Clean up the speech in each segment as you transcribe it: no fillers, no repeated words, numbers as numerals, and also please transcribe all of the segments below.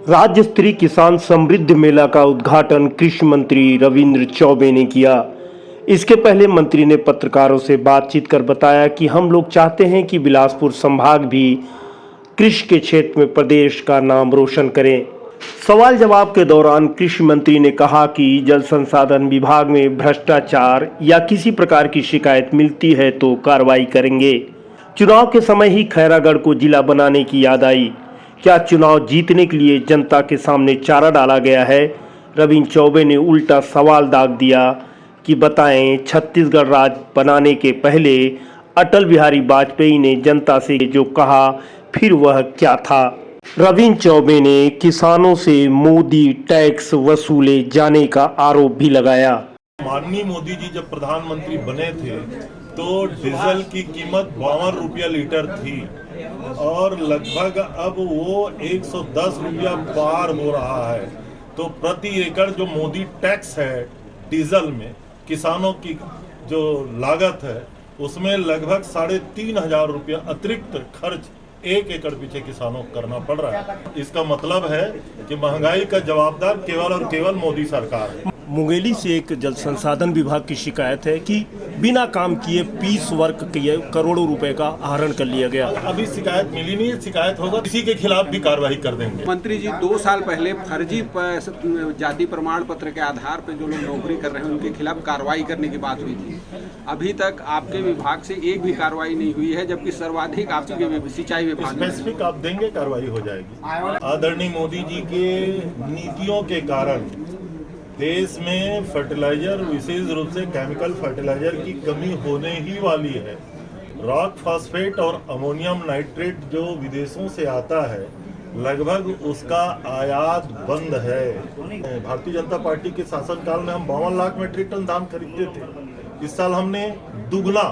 राज्य स्तरीय किसान समृद्धि मेला का उद्घाटन कृषि मंत्री रविंद्र चौबे ने किया। इसके पहले मंत्री ने पत्रकारों से बातचीत कर बताया कि हम लोग चाहते हैं कि बिलासपुर संभाग भी कृषि के क्षेत्र में प्रदेश का नाम रोशन करें। सवाल जवाब के दौरान कृषि मंत्री ने कहा कि जल संसाधन विभाग में भ्रष्टाचार या किसी प्रकार की शिकायत मिलती है तो कार्रवाई करेंगे। चुनाव के समय ही खैरागढ़ को जिला बनाने की याद आई। क्या चुनाव जीतने के लिए जनता के सामने चारा डाला गया है? रविंद्र चौबे ने उल्टा सवाल दाग दिया कि बताएं, छत्तीसगढ़ राज्य बनाने के पहले अटल बिहारी वाजपेयी ने जनता से जो कहा फिर वह क्या था? रविंद्र चौबे ने किसानों से मोदी टैक्स वसूले जाने का आरोप भी लगाया। माननीय मोदी जी जब प्रधानमंत्री बने थे तो डीजल की कीमत 52 रुपया लीटर थी और लगभग अब वो 110 रुपया पार हो रहा है। तो प्रति एकड़ जो मोदी टैक्स है डीजल में किसानों की जो लागत है उसमें लगभग 3,500 रुपया अतिरिक्त खर्च 1 एकड़ पीछे किसानों को करना पड़ रहा है। इसका मतलब है कि महंगाई का जवाबदार केवल और केवल मोदी सरकार है। मुंगेली से एक जल संसाधन विभाग की शिकायत है कि बिना काम किए 20 वर्क किए करोड़ों रुपए का आहरण कर लिया गया। अभी शिकायत मिली नहीं है, शिकायत होगा किसी के खिलाफ भी कार्रवाई कर देंगे। मंत्री जी 2 साल पहले फर्जी जाति प्रमाण पत्र के आधार पर जो लोग नौकरी कर रहे हैं उनके खिलाफ कार्रवाई करने की बात हुई थी। अभी तक आपके विभाग से एक भी कार्रवाई नहीं हुई है, जबकि सर्वाधिक आपके सिंचाई विभाग स्पेसिफिक आप देंगे कार्रवाई हो जाएगी। आदरणीय मोदी जी के नीतियों के कारण देश में फर्टिलाइजर, विशेष रूप से केमिकल फर्टिलाइजर की कमी होने ही वाली है। रॉक फॉस्फेट और अमोनियम नाइट्रेट जो विदेशों से आता है लगभग उसका आयात बंद है। भारतीय जनता पार्टी के शासनकाल में हम 52 लाख मीट्रिक टन धान खरीदते थे। इस साल हमने दुगना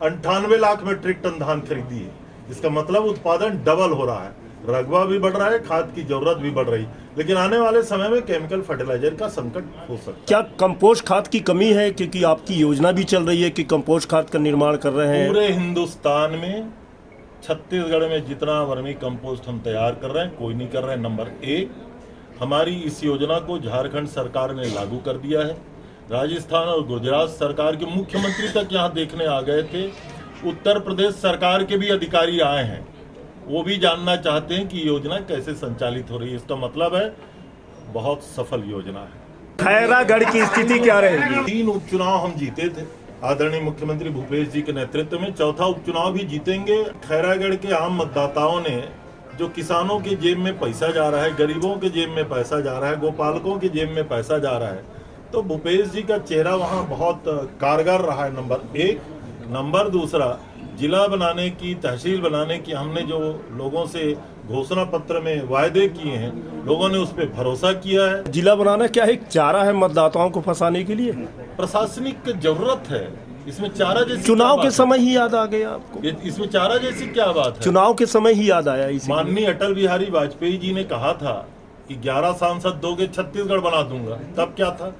98 लाख मीट्रिक टन धान खरीदी है। इसका मतलब उत्पादन डबल हो रहा है, रकबा भी बढ़ रहा है, खाद की जरूरत भी बढ़ रही है। लेकिन आने वाले समय में केमिकल फर्टिलाइजर का संकट हो सकता है। क्या कंपोस्ट खाद की कमी है? क्योंकि आपकी योजना भी चल रही है कि कंपोस्ट खाद का निर्माण कर रहे हैं। पूरे हिंदुस्तान में छत्तीसगढ़ में जितना वर्मी कंपोस्ट हम तैयार कर रहे हैं कोई नहीं कर रहे हैं। नंबर 1, हमारी इस योजना को झारखंड सरकार ने लागू कर दिया है। राजस्थान और गुजरात सरकार के मुख्यमंत्री तक यहाँ देखने आ गए थे। उत्तर प्रदेश सरकार के भी अधिकारी आए हैं, वो भी जानना चाहते हैं कि योजना कैसे संचालित हो रही है। इसका मतलब है बहुत सफल योजना है। खैरागढ़ की स्थिति क्या रहेगी? 3 उपचुनाव हम जीते थे आदरणीय मुख्यमंत्री भूपेश जी के नेतृत्व में, चौथा उपचुनाव भी जीतेंगे। खैरागढ़ के आम मतदाताओं ने जो किसानों के जेब में पैसा जा रहा है, गरीबों के जेब में पैसा जा रहा है, गोपालकों के जेब में पैसा जा रहा है, तो भूपेश जी का चेहरा वहाँ बहुत कारगर रहा है। नंबर 1। नंबर 2, जिला बनाने की, तहसील बनाने की हमने जो लोगों से घोषणा पत्र में वायदे किए हैं, लोगों ने उस पर भरोसा किया है। जिला बनाना क्या है? चारा है मतदाताओं को फंसाने के लिए? प्रशासनिक जरूरत है, इसमें चारा जैसी चुनाव के समय ही याद आ गया आपको? इसमें चारा जैसी क्या बात है? चुनाव के समय ही याद आया। माननीय अटल बिहारी वाजपेयी जी ने कहा था कि 11 सांसद दोगे छत्तीसगढ़ बना दूंगा, तब क्या था?